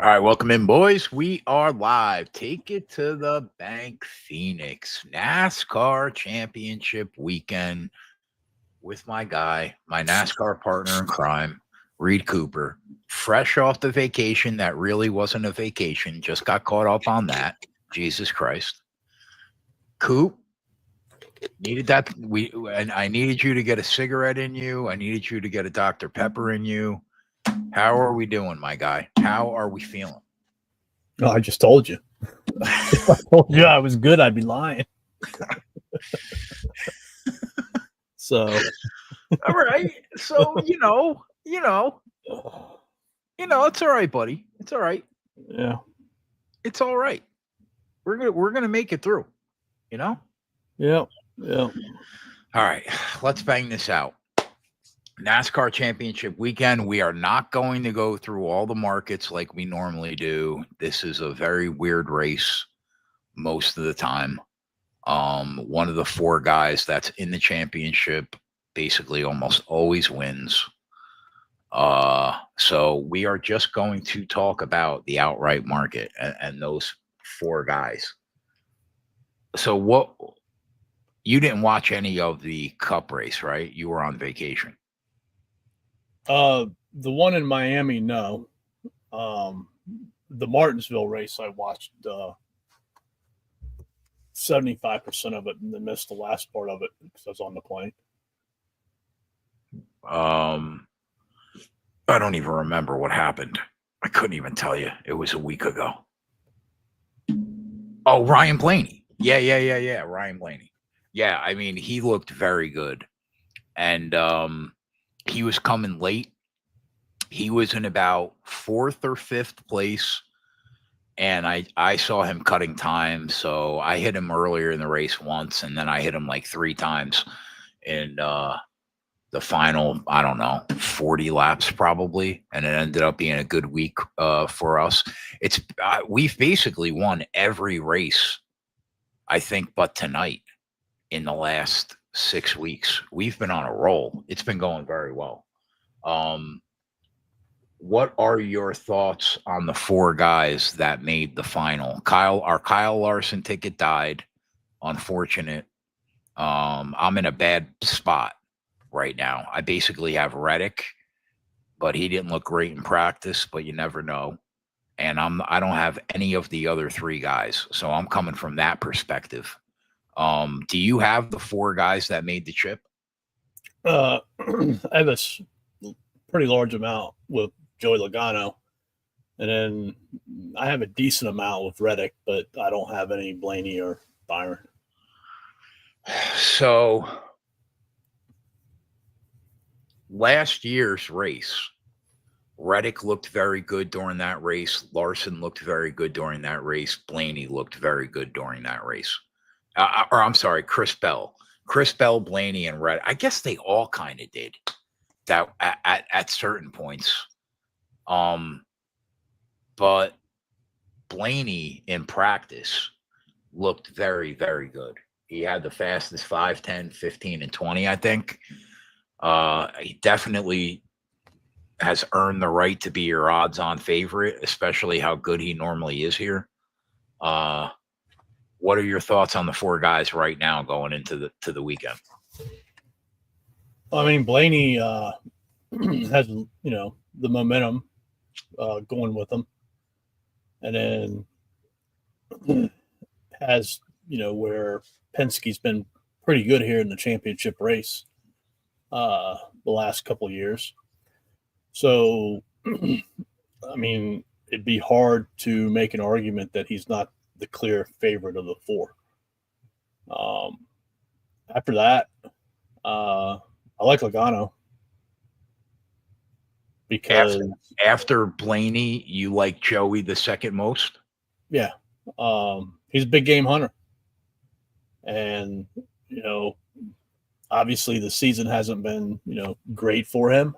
All right, welcome in, boys. We are live. Take it to the bank, Phoenix. NASCAR Championship weekend with my guy, my NASCAR partner in crime, Reed Cooper. Fresh off the vacation that really wasn't a vacation. Just got caught up on that. Jesus Christ. Coop, needed that. And I needed you to get a cigarette in you. I needed you to get a Dr. Pepper in you. How are we doing, my guy? How are we feeling? No, I just told you. If I told you I was good, I'd be lying. So, all right. So it's all right, buddy. It's all right. Yeah, it's all right. We're gonna make it through. Yeah. All right. Let's bang this out. NASCAR Championship weekend. We are not going to go through all the markets like we normally do. This is a very weird race most of the time. One of the four guys that's in the championship basically almost always wins. So we are just going to talk about the outright market and those four guys. So what, you didn't watch any of the Cup race, right? You were on vacation. The one in Miami, no. The Martinsville race, I watched 75% of it and then missed the last part of it because I was on the plane. I don't even remember what happened. I couldn't even tell you. It was a week ago. Oh, Ryan Blaney. Yeah. Ryan Blaney. Yeah, I mean, he looked very good. And he was coming late. He was in about 4th or 5th place. And I saw him cutting time. So I hit him earlier in the race once. And then I hit him like 3 times in the final, I don't know, 40 laps probably. And it ended up being a good week for us. It's we've basically won every race, I think, but tonight in the last 6 weeks. We've been on a roll. It's been going very well. What are your thoughts on the 4 guys that made the final? Our Kyle Larson ticket died. Unfortunate. I'm in a bad spot right now. I basically have Reddick, but he didn't look great in practice, but you never know. And I don't have any of the other 3 guys. So I'm coming from that perspective. Do you have the 4 guys that made the trip? I have a pretty large amount with Joey Logano. And then I have a decent amount with Reddick, but I don't have any Blaney or Byron. So last year's race, Reddick looked very good during that race. Larson looked very good during that race. Blaney looked very good during that race. Or I'm sorry, Chris Bell, Blaney, and Reddick. I guess they all kind of did that at certain points. But Blaney in practice looked very, very good. He had the fastest 5, 10, 15, and 20, I think. He definitely has earned the right to be your odds-on favorite, especially how good he normally is here. What are your thoughts on the 4 guys right now going into the weekend? I mean, Blaney has, the momentum going with him. And then has, where Penske's been pretty good here in the championship race the last couple of years. So, I mean, it'd be hard to make an argument that he's not the clear favorite of the 4. After that, I like Logano. Because after Blaney, you like Joey the second most? Yeah. He's a big game hunter. And, obviously the season hasn't been, great for him.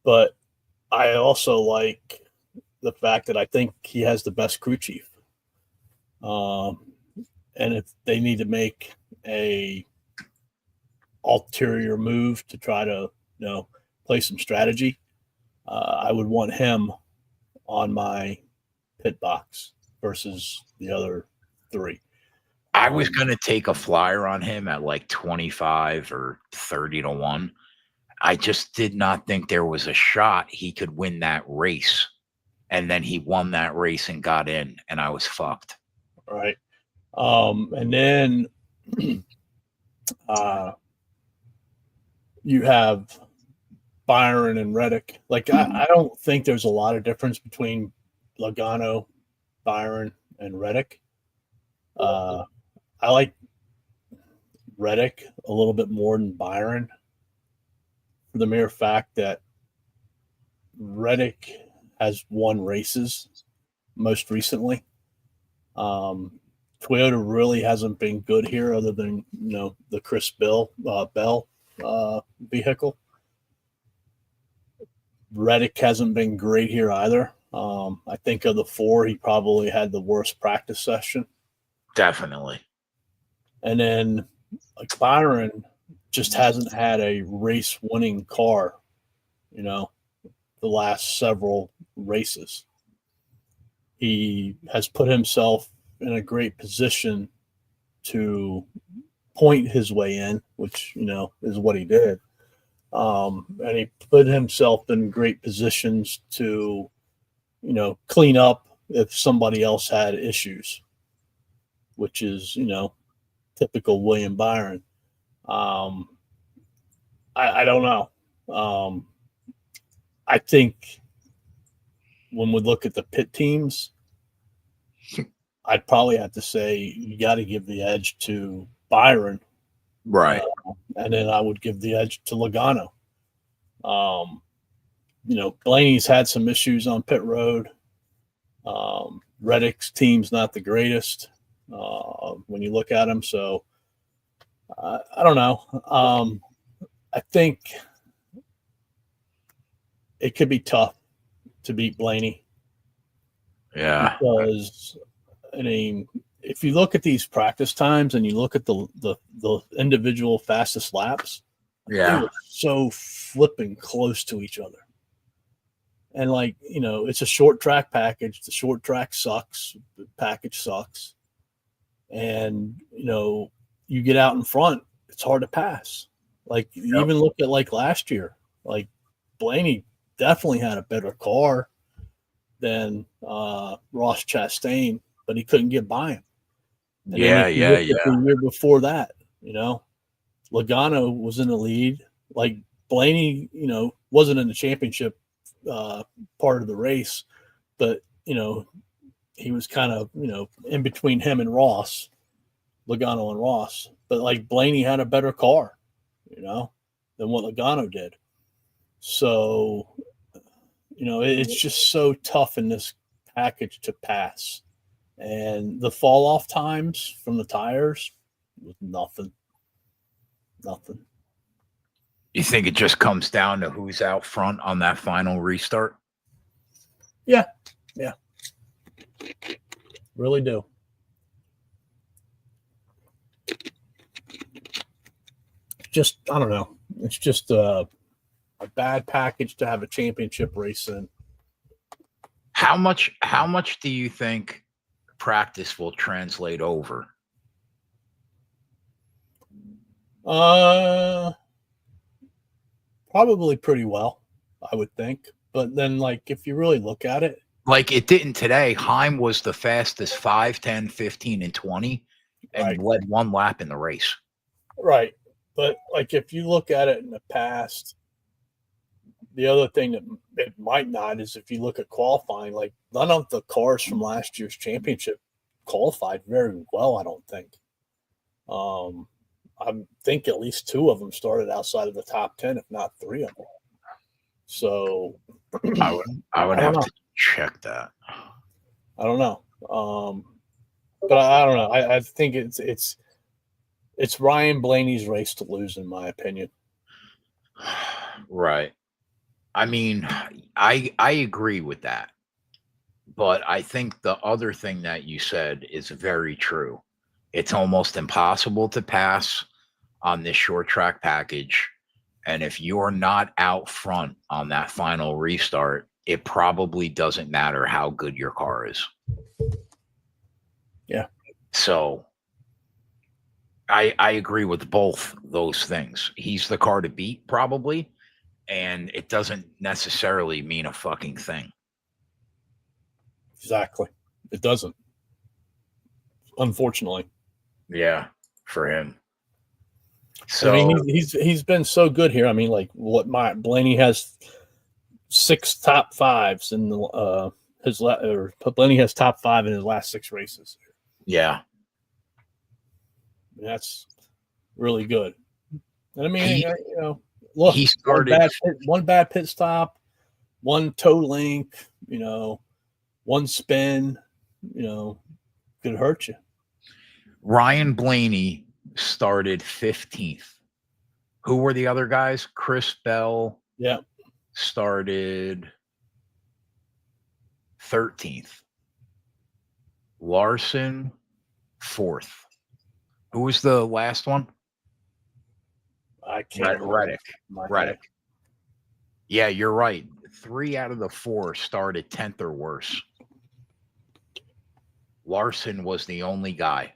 But I also like the fact that I think he has the best crew chief. And if they need to make a ulterior move to try to, play some strategy, I would want him on my pit box versus the other 3. I was going to take a flyer on him at like 25 or 30 to 1. I just did not think there was a shot he could win that race. And then he won that race and got in, and I was fucked. Right. And then you have Byron and Reddick. Like, I don't think there's a lot of difference between Logano, Byron, and Reddick. I like Reddick a little bit more than Byron for the mere fact that Reddick has won races most recently. Toyota really hasn't been good here other than, the Chris Bell vehicle. Reddick hasn't been great here either. I think of the 4, he probably had the worst practice session. Definitely. And then like Byron just hasn't had a race winning car, the last several races. He has put himself in a great position to point his way in, which, is what he did. And he put himself in great positions to, clean up if somebody else had issues, which is, typical William Byron. I don't know. I think when we look at the pit teams, I'd probably have to say you got to give the edge to Byron. Right. And then I would give the edge to Logano. Blaney's had some issues on pit road. Reddick's team's not the greatest when you look at him. So I don't know. I think it could be tough to beat Blaney. Yeah. Because, if you look at these practice times and you look at the individual fastest laps, yeah, they were so flipping close to each other. And it's a short track package. The short track sucks. The package sucks. And, you get out in front, it's hard to pass. Even look at last year, Blaney definitely had a better car than Ross Chastain, but he couldn't get by him. And the year before that, Logano was in the lead. Blaney, wasn't in the championship part of the race, but he was kind of in between him and Ross, Logano and Ross. But Blaney had a better car, than what Logano did. So, it's just so tough in this package to pass. And the fall off times from the tires was nothing. You think it just comes down to who's out front on that final restart? Yeah. Really do. Just, I don't know. It's just a bad package to have a championship race in. How much do you think practice will translate over? Probably pretty well, I would think. But then, if you really look at it, it didn't today. Heim was the fastest 5, 10, 15, and 20, and led one lap in the race. Right. But if you look at it in the past, the other thing that it might not is if you look at qualifying, none of the cars from last year's championship qualified very well, I don't think. I think at least 2 of them started outside of the top 10, if not 3 of them. So I would have to check that. I don't know. But I don't know. I think it's Ryan Blaney's race to lose, in my opinion. Right. I mean, I agree with that. But I think the other thing that you said is very true. It's almost impossible to pass on this short track package. And if you're not out front on that final restart, it probably doesn't matter how good your car is. Yeah. So I agree with both those things. He's the car to beat, probably, and it doesn't necessarily mean a fucking thing. Exactly. It doesn't. Unfortunately. Yeah, for him. So I mean, he's been so good here. I mean, like Blaney has 6 top 5s in Blaney has top 5 in his last 6 races. yeah. That's really good. And I mean, He look, he started one bad pit stop, one toe link, one spin, could hurt you. Ryan Blaney started 15th. Who were the other guys? Chris Bell started 13th. Larson 4th. Who was the last one? I can't. Reddick. Yeah, you're right. 3 out of the 4 started 10th or worse. Larson was the only guy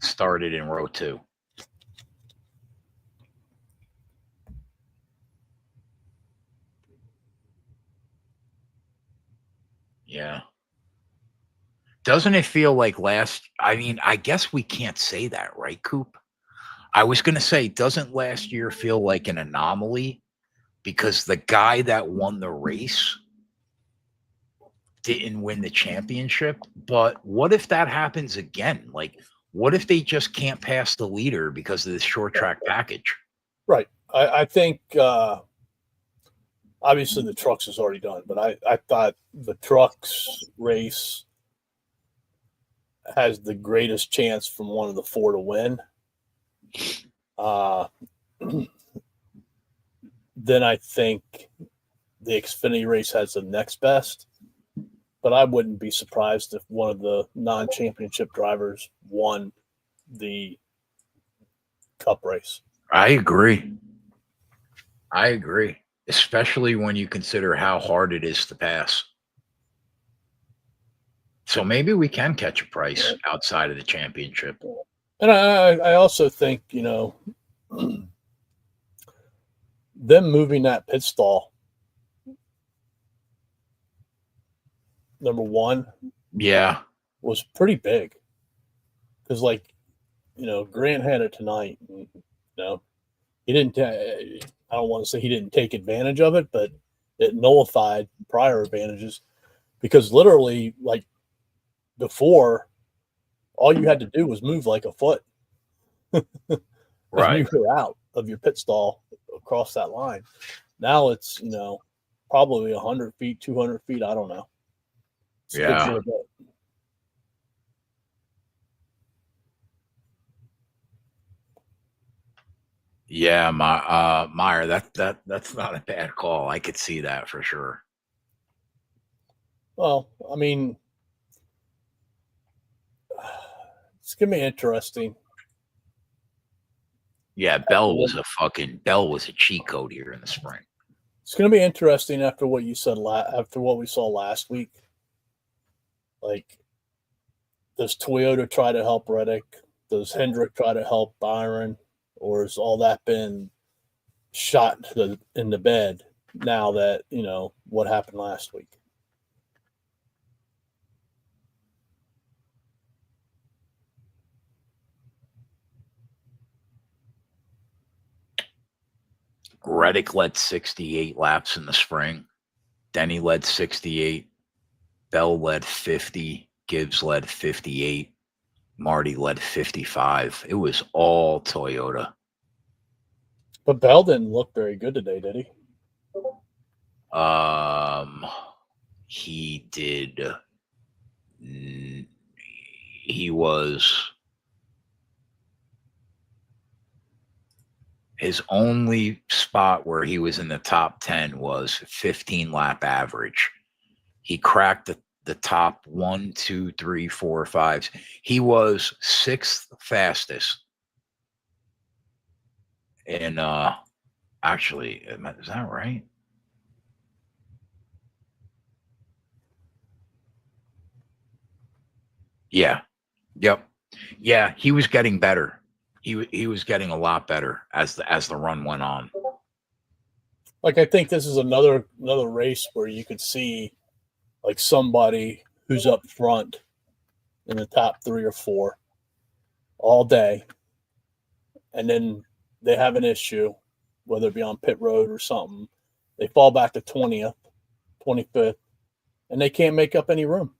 started in row 2. Yeah. Doesn't it feel like I mean, I guess we can't say that, right, Coop? I was going to say, doesn't last year feel like an anomaly? Because the guy that won the race didn't win the championship. But what if that happens again? Like, what if they just can't pass the leader because of this short track package? Right. I think obviously the trucks is already done, but I thought the trucks race has the greatest chance from one of the 4 to win. Then I think the Xfinity race has the next best, but I wouldn't be surprised if one of the non-championship drivers won the Cup race. I agree. Especially when you consider how hard it is to pass. So maybe we can catch a price outside of the championship. And I also think, them moving that pit stall, number 1, was pretty big. Because, Grant had it tonight. He didn't. I don't want to say he didn't take advantage of it, but it nullified prior advantages. Because literally, before, all you had to do was move like a foot, Right? You were out of your pit stall across that line. Now it's probably 100 feet, 200 feet. I don't know. Yeah. Yeah, Meyer, that's not a bad call. I could see that for sure. Well, I mean, it's gonna be interesting. Yeah, Bell was a cheat code here in the spring. It's gonna be interesting after what you said after what we saw last week. Like, does Toyota try to help Reddick? Does Hendrick try to help Byron? Or has all that been shot in the bed now that, what happened last week? Reddick led 68 laps in the spring. Denny led 68. Bell led 50. Gibbs led 58. Marty led 55. It was all Toyota. But Bell didn't look very good today, did he? He did. He was. His only spot where he was in the top 10 was 15 lap average. He cracked the top 1, 2, 3, 4, 5. He was 6th fastest. And actually, is that right? Yeah. Yep. Yeah, he was getting better. He was getting a lot better as the run went on. Like, I think this is another race where you could see like somebody who's up front in the top 3 or 4 all day, and then they have an issue, whether it be on pit road or something. They fall back to 20th, 25th, and they can't make up any room,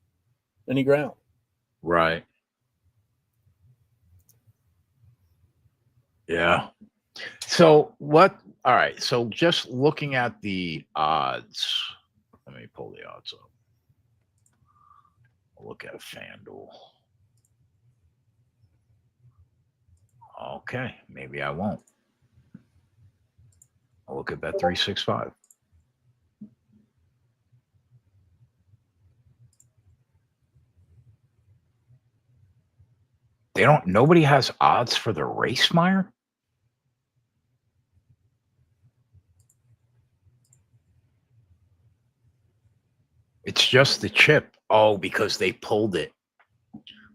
any ground. Right. Yeah. So what? All right. So just looking at the odds, let me pull the odds up. I'll look at FanDuel. Okay, maybe I won't. I'll look at Bet365. They don't. Nobody has odds for the race, Meyer. It's just the chip. Oh, because they pulled it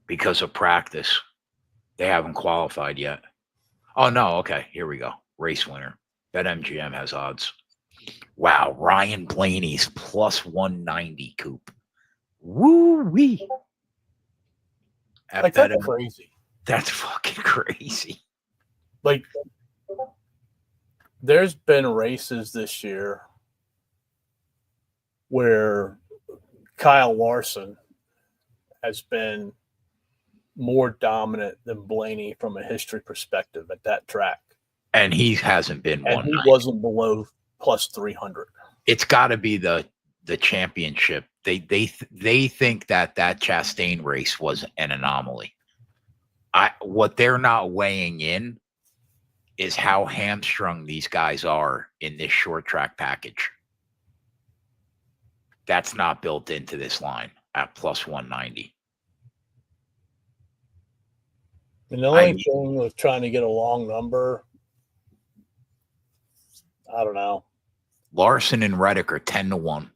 because of practice. They haven't qualified yet. Oh, no. Okay, here we go. Race winner. BetMGM has odds. Wow, Ryan Blaney's plus 190, Coop. Woo-wee. Like, that's crazy. That's fucking crazy. Like, there's been races this year where Kyle Larson has been more dominant than Blaney from a history perspective at that track. And he hasn't been and he wasn't below plus 300. It's got to be the championship. They think that Chastain race was an anomaly. What they're not weighing in is how hamstrung these guys are in this short track package. That's not built into this line at plus 190. And the only thing with trying to get a long number, I don't know. Larson and Reddick are 10-1.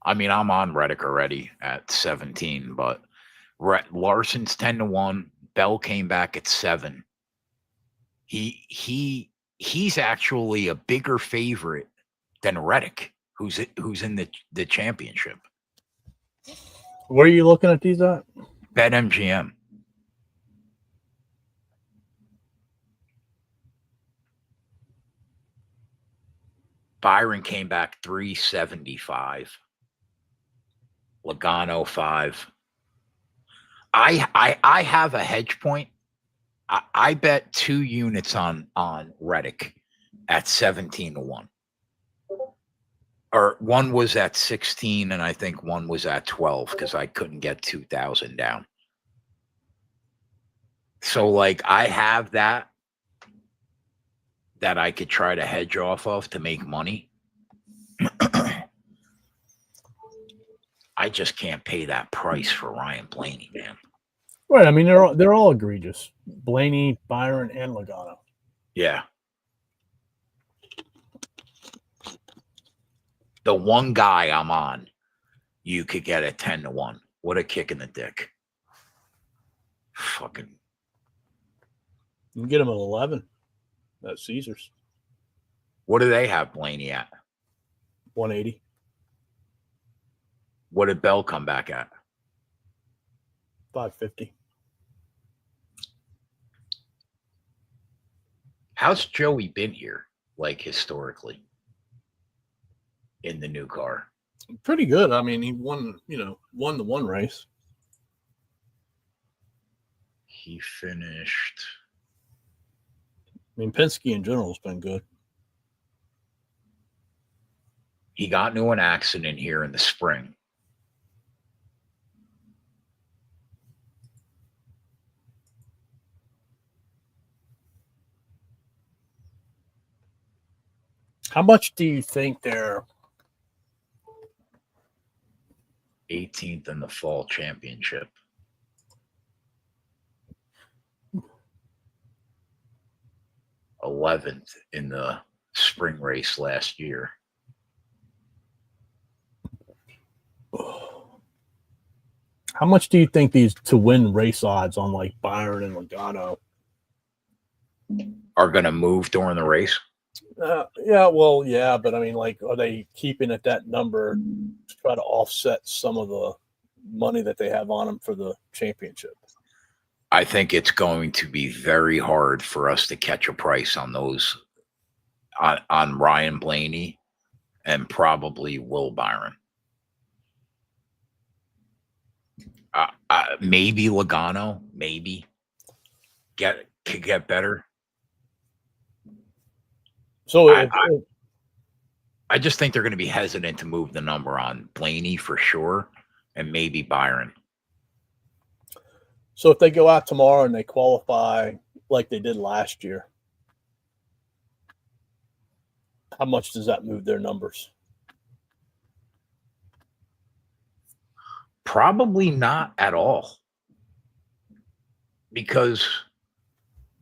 I mean, I'm on Reddick already at 17, but Larson's 10-1. Bell came back at 7. He's actually a bigger favorite than Reddick, who's in the championship. Where are you looking at these at? BetMGM. Byron came back 375. Logano 5. I have a hedge point. I bet 2 units on Reddick at 17-1. Or one was at 16, and I think one was at 12 because I couldn't get 2,000 down. So, like, I have that I could try to hedge off of to make money. I just can't pay that price for Ryan Blaney, man. Right. I mean, they're all egregious. Blaney, Byron, and Logano. Yeah. The one guy I'm on, you could get at 10-1. What a kick in the dick. Fucking. You can get him at 11 at Caesars. What do they have Blaney at? 180. What did Bell come back at? 550. How's Joey been here, like, historically, in the new car? Pretty good. I mean, he won the one race. He finished. I mean, Penske in general has been good. He got into an accident here in the spring. How much do you think they're 18th in the fall championship? $11th in the spring race last year. How much do you think these to win race odds on like Byron and Logano are going to move during the race? Yeah, well, yeah, but I mean, like, are they keeping at that number to try to offset some of the money that they have on them for the championship? I think it's going to be very hard for us to catch a price on those, on Ryan Blaney and probably Will Byron. Maybe Logano, maybe could get better. So I just think they're going to be hesitant to move the number on Blaney for sure, and maybe Byron. So if they go out tomorrow and they qualify like they did last year, how much does that move their numbers? Probably not at all, because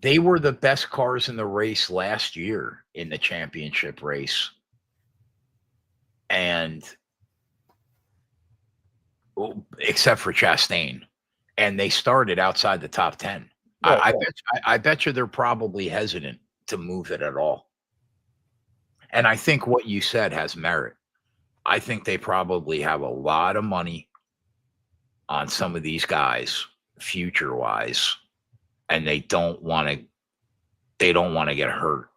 they were the best cars in the race last year in the championship race. And except for Chastain, and they started outside the top 10. Right. I bet you they're probably hesitant to move it at all. And I think what you said has merit. I think they probably have a lot of money on some of these guys future wise, and they don't want to get hurt.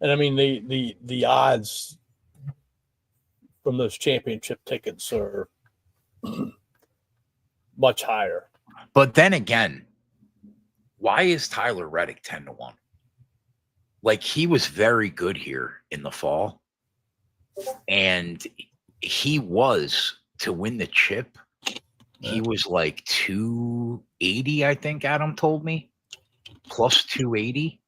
And I mean the odds from those championship tickets are much higher. But then again, why is Tyler Reddick 10-1? Like, he was very good here in the fall, and he was to win the chip. He was like 280, I think Adam told me, plus 280.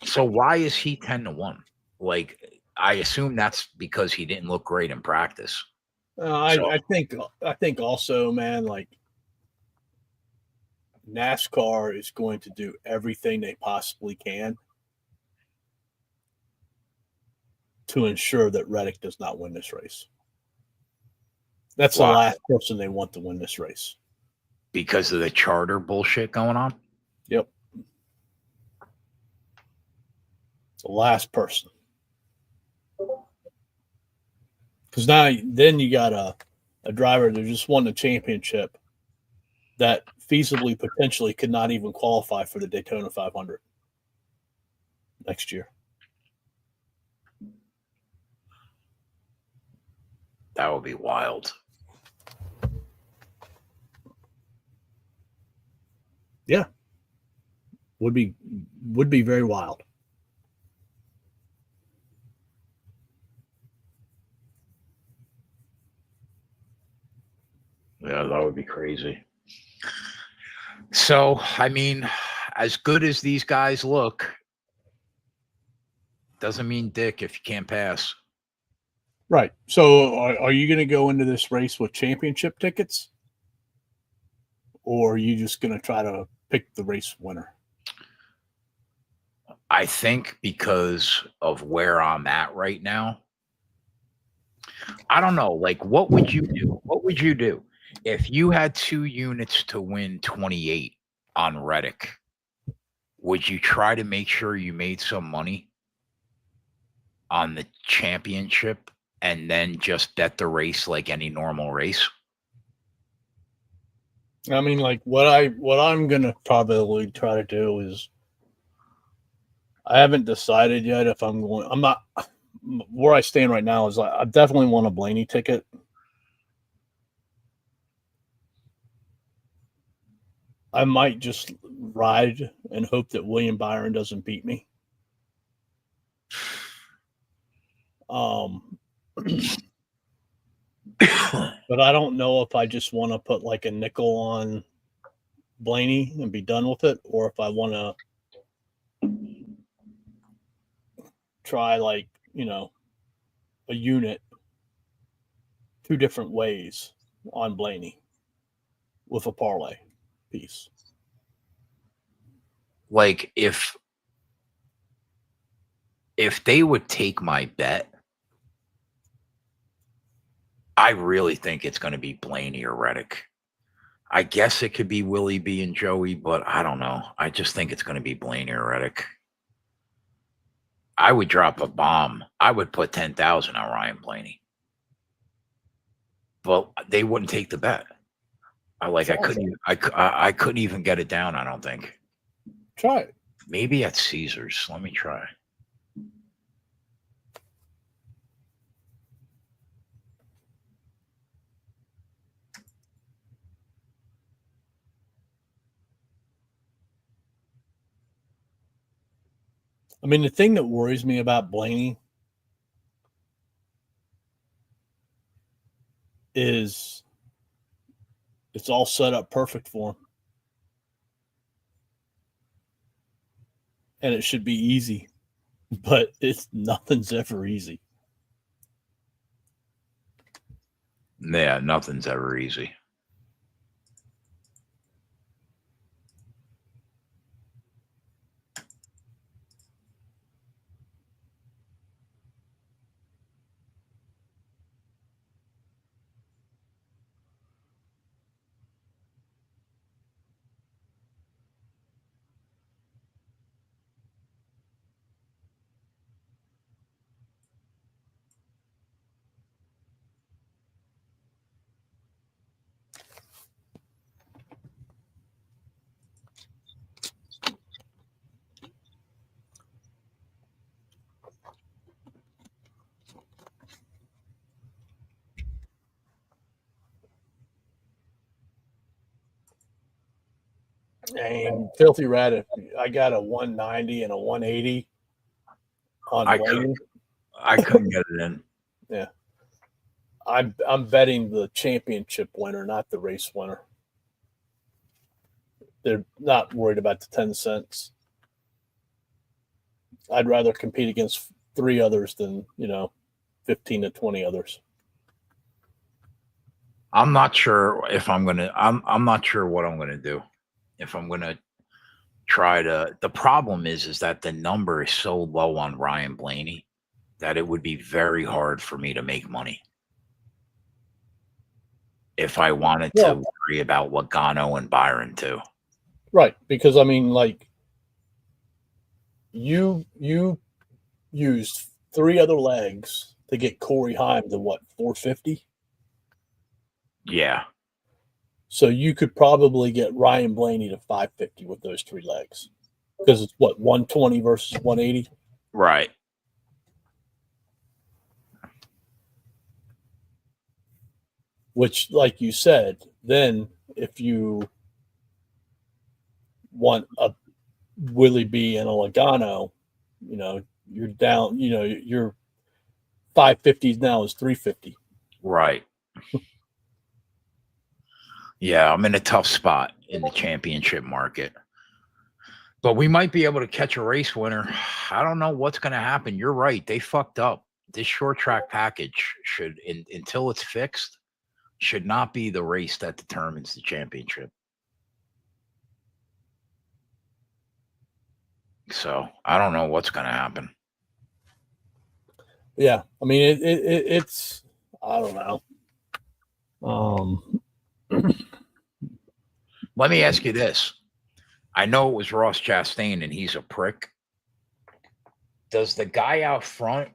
So why is he 10-1? Like, I assume that's because he didn't look great in practice. I think also, man, like NASCAR is going to do everything they possibly can to ensure that Reddick does not win this race. That's the last person they want to win this race. Because of the charter bullshit going on? Yep. The last person. Because then you got a driver that just won the championship that feasibly, potentially could not even qualify for the Daytona 500 next year. That would be wild. Yeah. Would be very wild. Yeah, that would be crazy. So, I mean, as good as these guys look, doesn't mean dick if you can't pass. Right. So are you going to go into this race with championship tickets? Or are you just going to try to pick the race winner? I think because of where I'm at right now, I don't know. Like, what would you do? What would you do if you had 2 units to win 28 on Reddick? Would you try to make sure you made some money on the championship and then just bet the race like any normal race? I mean, like what I'm going to probably try to do is, I haven't decided yet if I'm not, where I stand right now is I definitely want a Blaney ticket. I might just ride and hope that William Byron doesn't beat me. But I don't know if I just want to put like a nickel on Blaney and be done with it, or if I want to try like, a unit 2 different ways on Blaney with a parlay piece. Like, if they would take my bet, I really think it's going to be Blaney or Reddick. I guess it could be Willie B and Joey, but I don't know. I just think it's going to be Blaney or Reddick. I would drop a bomb. I would put 10,000 on Ryan Blaney, but they wouldn't take the bet. I couldn't even get it down. I don't think. Try it. Maybe at Caesars. Let me try. I mean, the thing that worries me about Blaney is it's all set up perfect for him. And it should be easy, but nothing's ever easy. Yeah, nothing's ever easy. And Filthy Rat, I got a 190 and a 180 on Blaney. I couldn't get it in. Yeah. I'm betting the championship winner, not the race winner. They're not worried about the 10 cents. I'd rather compete against 3 others than, 15 to 20 others. I'm not sure if I'm not sure what I'm gonna do. If I'm gonna try to, the problem is that the number is so low on Ryan Blaney that it would be very hard for me to make money if I wanted to worry about Logano and Byron too. Right, because I mean, like, you used 3 other legs to get Corey Heim to what, 450? Yeah. So you could probably get Ryan Blaney to 550 with those 3 legs, because it's what, 120 versus 180. Right. Which, like you said, then if you want a Willie B and a Logano, you're down. Your 550s now is 350. Right. Yeah, I'm in a tough spot in the championship market. But we might be able to catch a race winner. I don't know what's going to happen. You're right. They fucked up. This short track package should, until it's fixed, should not be the race that determines the championship. So I don't know what's going to happen. Yeah, I mean it's I don't know. Let me ask you this. I know it was Ross Chastain and he's a prick. Does the guy out front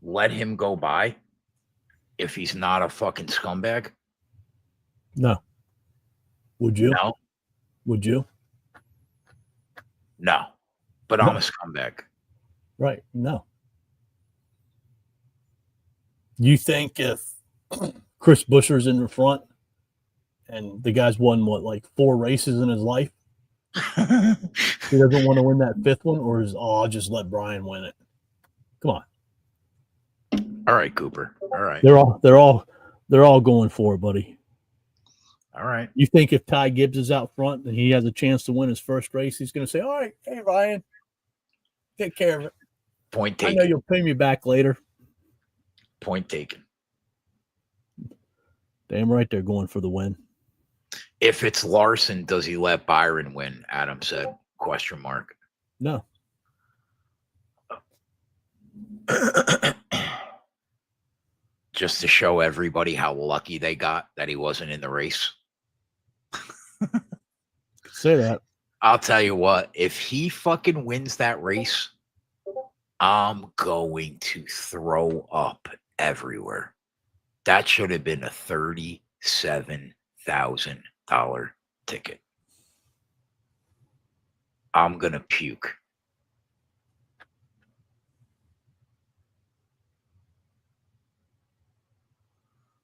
let him go by if he's not a fucking scumbag? No. Would you? No. Would you? No. But No. I'm a scumbag. Right. No. You think if Chris Buescher's in the front and the guy's won, what, like 4 races in his life, he doesn't want to win that 5th one, or I'll just let Brian win it? Come on. All right, Cooper. All right. They're all going for it, buddy. All right. You think if Ty Gibbs is out front and he has a chance to win his first race, he's going to say, all right, hey, Ryan, take care of it. Point taken. I know you'll pay me back later. Point taken. Damn right they're going for the win. If it's Larson, does he let Byron win? Adam said, question mark. No. just to show everybody how lucky they got that he wasn't in the race. Say that. I'll tell you what, if he fucking wins that race, I'm going to throw up everywhere. That should have been a $37,000 ticket. I'm going to puke.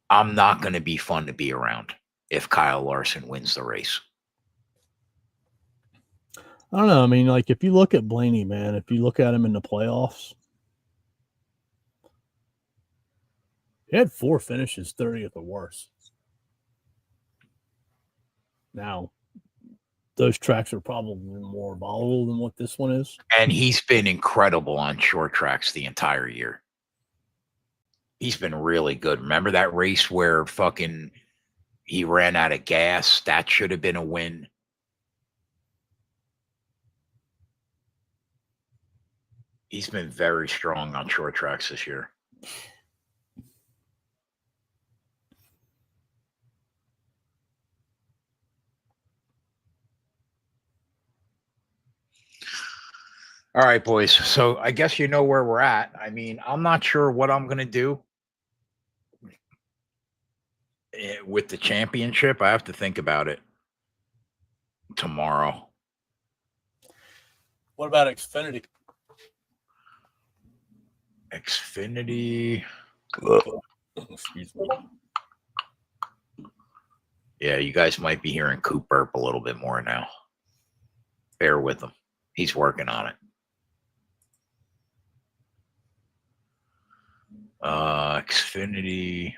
I'm not going to be fun to be around if Kyle Larson wins the race. I don't know. I mean, like, if you look at Blaney, man, if you look at him in the playoffs, he had 4 finishes, 30th or worse. Now, those tracks are probably more volatile than what this one is. And he's been incredible on short tracks the entire year. He's been really good. Remember that race where fucking he ran out of gas? That should have been a win. He's been very strong on short tracks this year. All right, boys. So I guess you know where we're at. I mean, I'm not sure what I'm going to do with the championship. I have to think about it tomorrow. What about Xfinity? Xfinity. Excuse me. Yeah, you guys might be hearing Coop burp a little bit more now. Bear with him. He's working on it. Xfinity.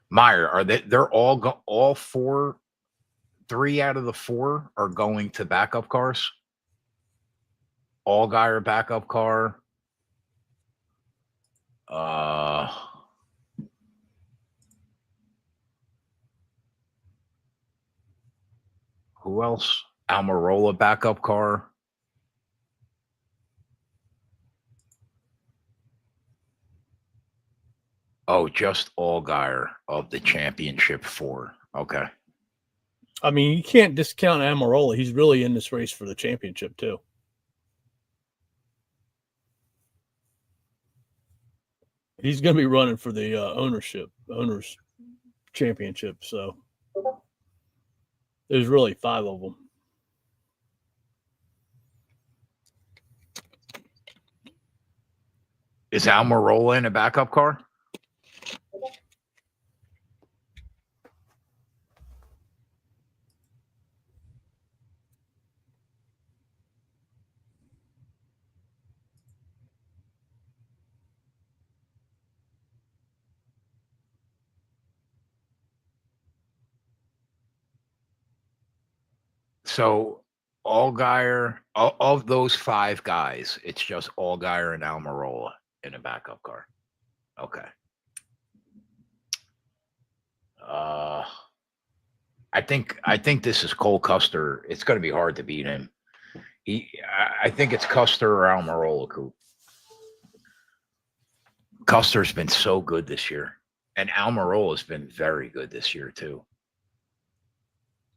Meyer, are they're all 3 out of the 4 are going to backup cars? Allgaier backup car. Who else? Almirola backup car. Oh, just Allgaier of the championship 4. Okay. I mean, you can't discount Almirola. He's really in this race for the championship too. He's going to be running for the owners championship. So there's really 5 of them. Is Almirola in a backup car? So Allgaier, of those 5 guys, it's just Allgaier and Almirola in a backup car. Okay. I think this is Cole Custer. It's going to be hard to beat him. I think it's Custer or Almirola, Coop. Custer's been so good this year, and Almirola's been very good this year too.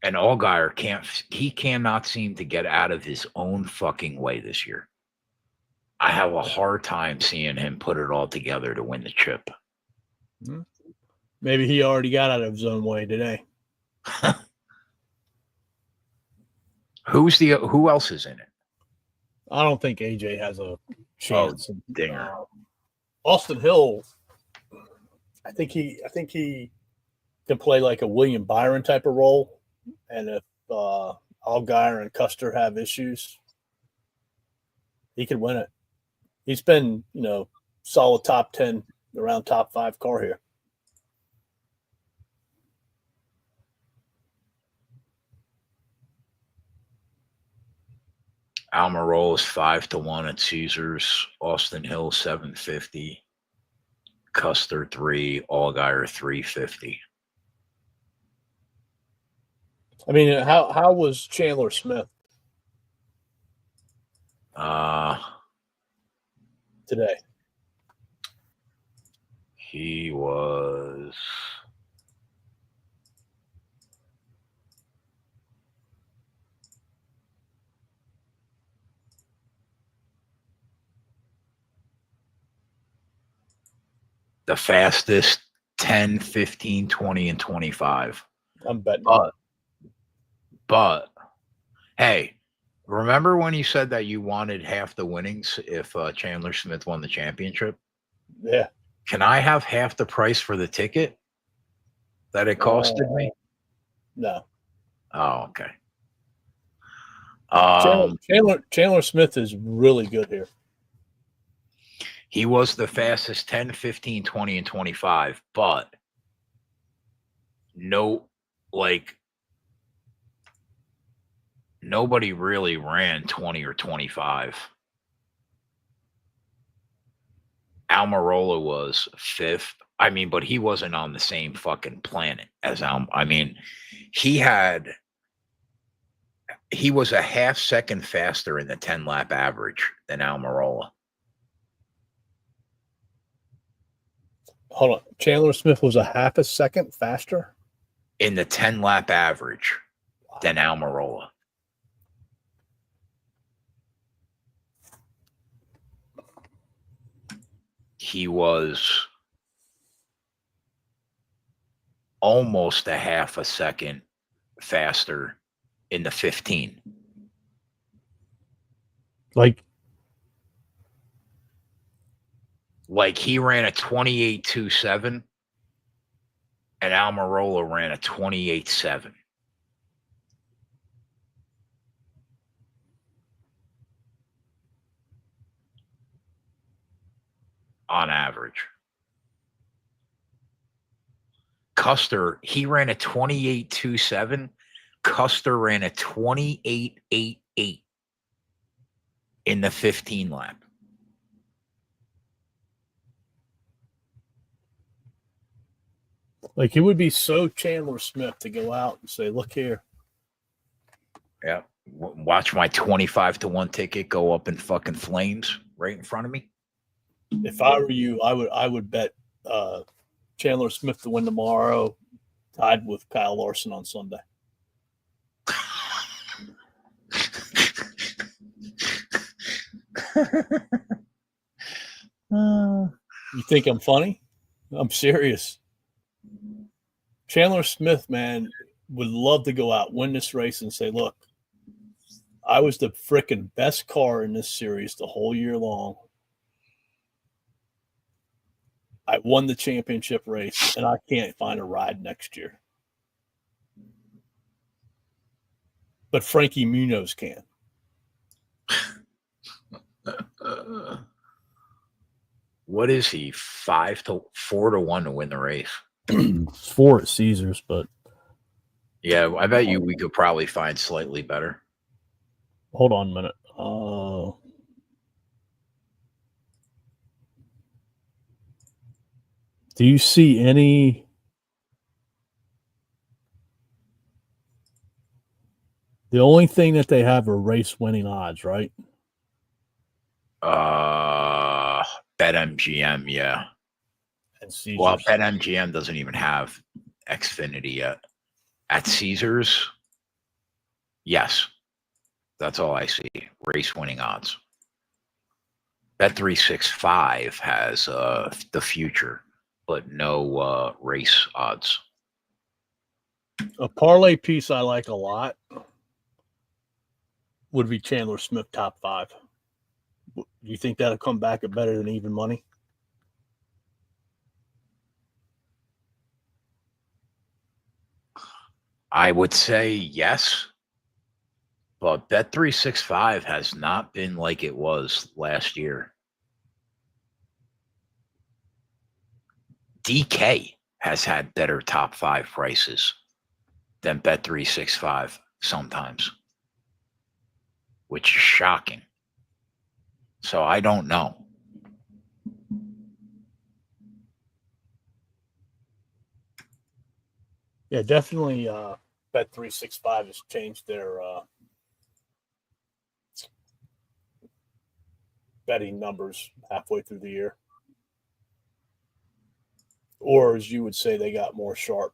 And Allgaier cannot seem to get out of his own fucking way this year. I have a hard time seeing him put it all together to win the chip. Maybe he already got out of his own way today. Who else is in it? I don't think AJ has a chance. Oh, dinger. Austin Hill, I think he can play like a William Byron type of role. And if Allgaier and Custer have issues, he could win it. He's been, solid top 10, around top 5 car here. Almirola is 5-1 at Caesars. Austin Hill 750. Custer 3. Allgaier 350. I mean, how was Chandler Smith? today? He was the fastest 10, 15, 20, and 25. I'm betting. But hey, remember when you said that you wanted half the winnings if Chandler Smith won the championship? Yeah. Can I have half the price for the ticket that it costed me? No. Oh, okay. Chandler Smith is really good here. He was the fastest 10, 15, 20, and 25, but nobody really ran 20 or 25. Almirola was fifth. I mean, but he wasn't on the same fucking planet as he was a half second faster in the 10 lap average than Almirola. Hold on. Chandler Smith was a half a second faster in the 10 lap average than Almirola. He was almost a half a second faster in the 15. Like he ran a 28.27 and Almirola ran a 28.7. On average. Custer, he ran a 28.27. Custer ran a 28.88 in the 15 lap. Like, it would be so Chandler Smith to go out and say, look here. Yeah. Watch my 25-1 ticket go up in fucking flames right in front of me. If I were you, I would bet Chandler Smith to win tomorrow, tied with Kyle Larson on Sunday. You think I'm funny? I'm serious. Chandler Smith, man, would love to go out, win this race, and say, look, I was the freaking best car in this series the whole year long. I won the championship race, and I can't find a ride next year. But Frankie Munoz can. What is he? 4-1 to win the race. 4 at Caesars, but yeah, I bet you we could probably find slightly better. Hold on a minute. Do you see any? The only thing that they have are race winning odds, right? BetMGM, yeah. Well, BetMGM doesn't even have Xfinity yet. At Caesars, yes. That's all I see. Race winning odds. Bet365 has the future, but no race odds. A parlay piece I like a lot would be Chandler Smith top 5. Do you think that'll come back at better than even money? I would say yes, but Bet365 has not been like it was last year. DK has had better top 5 prices than Bet365 sometimes, which is shocking. So I don't know. Yeah, definitely Bet365 has changed their betting numbers halfway through the year. Or as you would say, they got more sharp.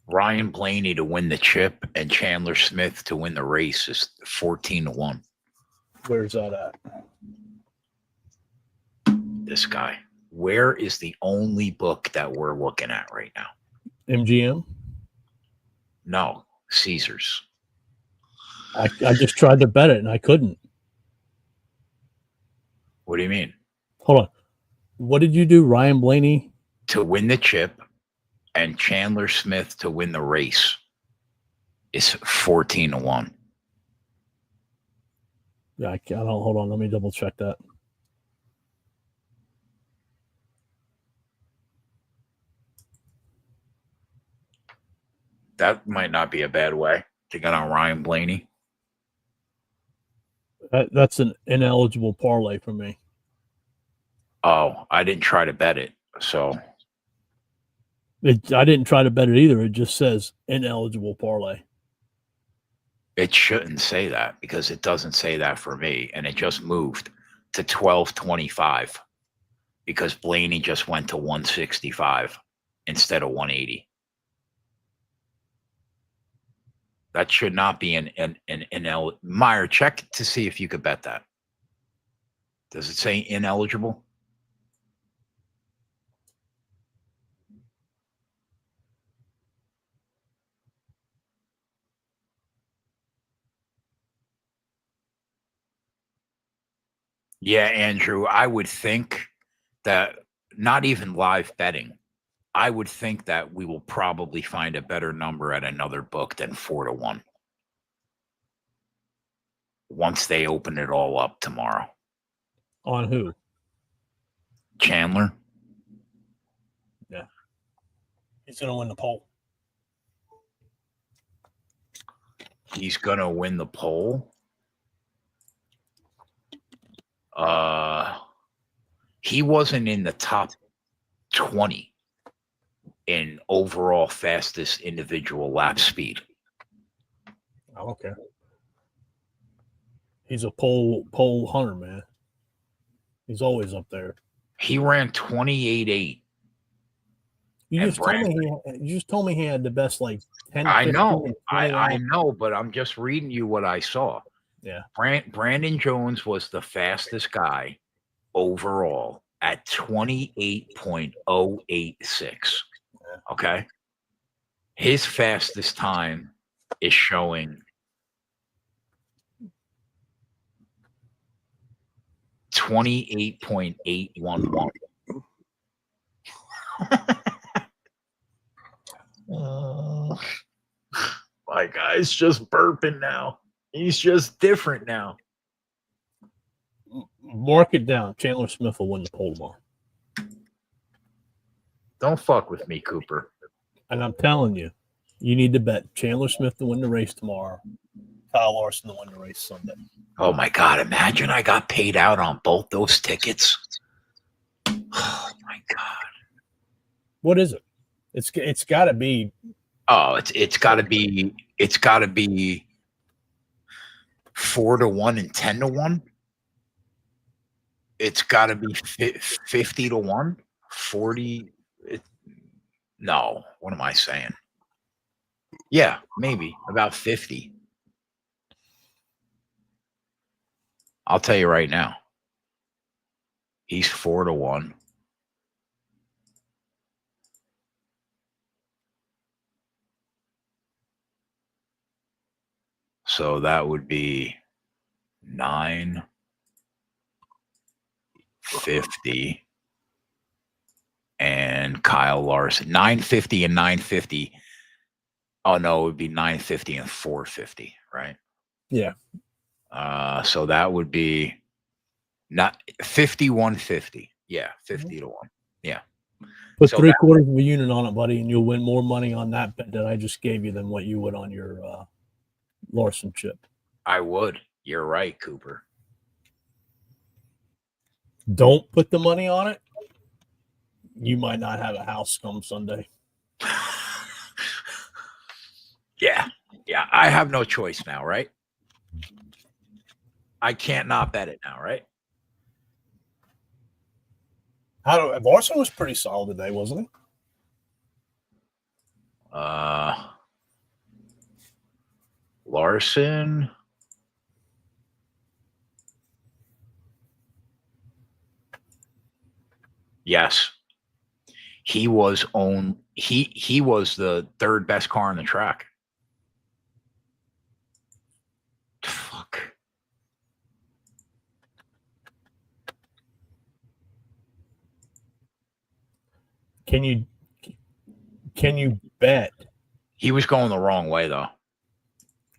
Ryan Blaney to win the chip and Chandler Smith to win the race is 14-1. Where's that at? This guy. Where is the only book that we're looking at right now? MGM? No, Caesars. I just tried to bet it and I couldn't. What do you mean? Hold on. What did you do, Ryan Blaney? To win the chip and Chandler Smith to win the race is 14-1. Yeah, I don't. Hold on. Let me double check that. That might not be a bad way to get on Ryan Blaney. That's an ineligible parlay for me. Oh, I didn't try to bet it. So I didn't try to bet it either. It just says ineligible parlay. it shouldn't say that because it doesn't say that for me. And it just moved to 12.25 because Blaney just went to 165 instead of 180. That should not be an Meyer, check to see if you could bet that. Does it say ineligible? Yeah, Andrew, I would think that not even live betting, I would think that we will probably find a better number at another book than 4-1 once they open it all up tomorrow. On who? Chandler? Yeah. He's going to win the poll. He's going to win the poll. He wasn't in the top 20 in overall fastest individual lap speed. I don't care. He's a pole hunter, man. He's always up there. He ran 28.8. You just told me he had the best 10. I know, I know, but I'm just reading you what I saw. Yeah. Brandon Jones was the fastest guy overall at 28.086. Okay. His fastest time is showing 28.811. My guy's just burping now. He's just different now. Mark it down. Chandler Smith will win the poll tomorrow. Don't fuck with me, Cooper. And I'm telling you, you need to bet Chandler Smith to win the race tomorrow. Kyle Larson to win the race Sunday. Oh my God! Imagine I got paid out on both those tickets. Oh my God! What is it? It's got to be. Oh, it's got to be 4-1 and 10-1. It's got to be 50-1, 40. No, what am I saying? Yeah, maybe about 50. I'll tell you right now. He's 4-1. So that would be 950 and Kyle Larson. 950 and 950. Oh no, it would be 950 and 450, right? Yeah. So that would be not 5150. Yeah, 50-1. Yeah. Put 3/4 of a unit on it, buddy, and you'll win more money on that bet that I just gave you than what you would on your Larson chip. I would. You're right, Cooper. Don't put the money on it. You might not have a house come Sunday. Yeah. I have no choice now, right? I can't not bet it now, right? Larson was pretty solid today, wasn't he? Larson. Yes. He was he was the third best car on the track. Fuck. Can you bet? He was going the wrong way though.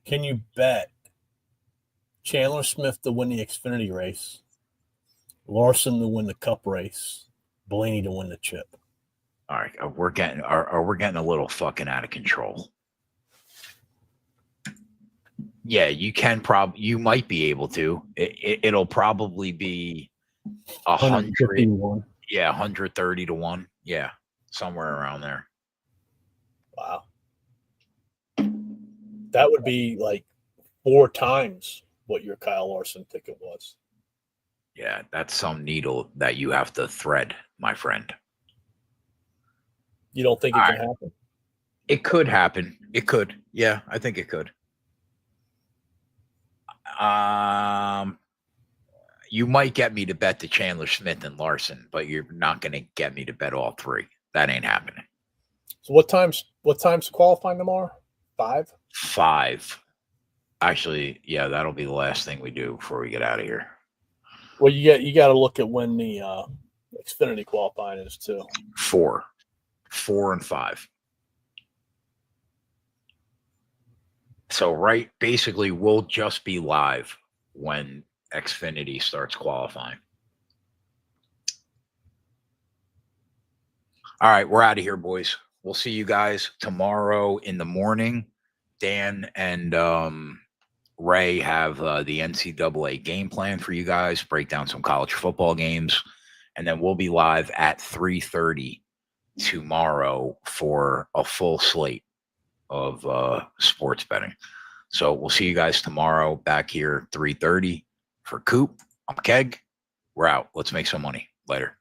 Can you bet Chandler Smith to win the Xfinity race, Larson to win the Cup race, Blaney to win the Chip? All right, we're getting a little fucking out of control. Yeah, you might be able to. It'll probably be 100. Yeah, 130 to 1. Yeah, somewhere around there. Wow. That would be like 4 times what your Kyle Larson ticket was. Yeah, that's some needle that you have to thread, my friend. You don't think it can happen? It could happen. It could. Yeah, I think it could. You might get me to bet the Chandler Smith and Larson, but you're not going to get me to bet all 3. That ain't happening. So what time's qualifying tomorrow? 5? 5. Actually, yeah, that'll be the last thing we do before we get out of here. Well, you got to look at when the Xfinity qualifying is too. 4 and 5. So basically we'll just be live when Xfinity starts qualifying. All right, we're out of here, boys. We'll see you guys tomorrow in the morning. Dan and Ray have the NCAA game plan for you guys, break down some college football games, and then we'll be live at 3:30 tomorrow for a full slate of sports betting. So we'll see you guys tomorrow back here 3:30 for Coop. I'm Keg. We're out. Let's make some money. Later.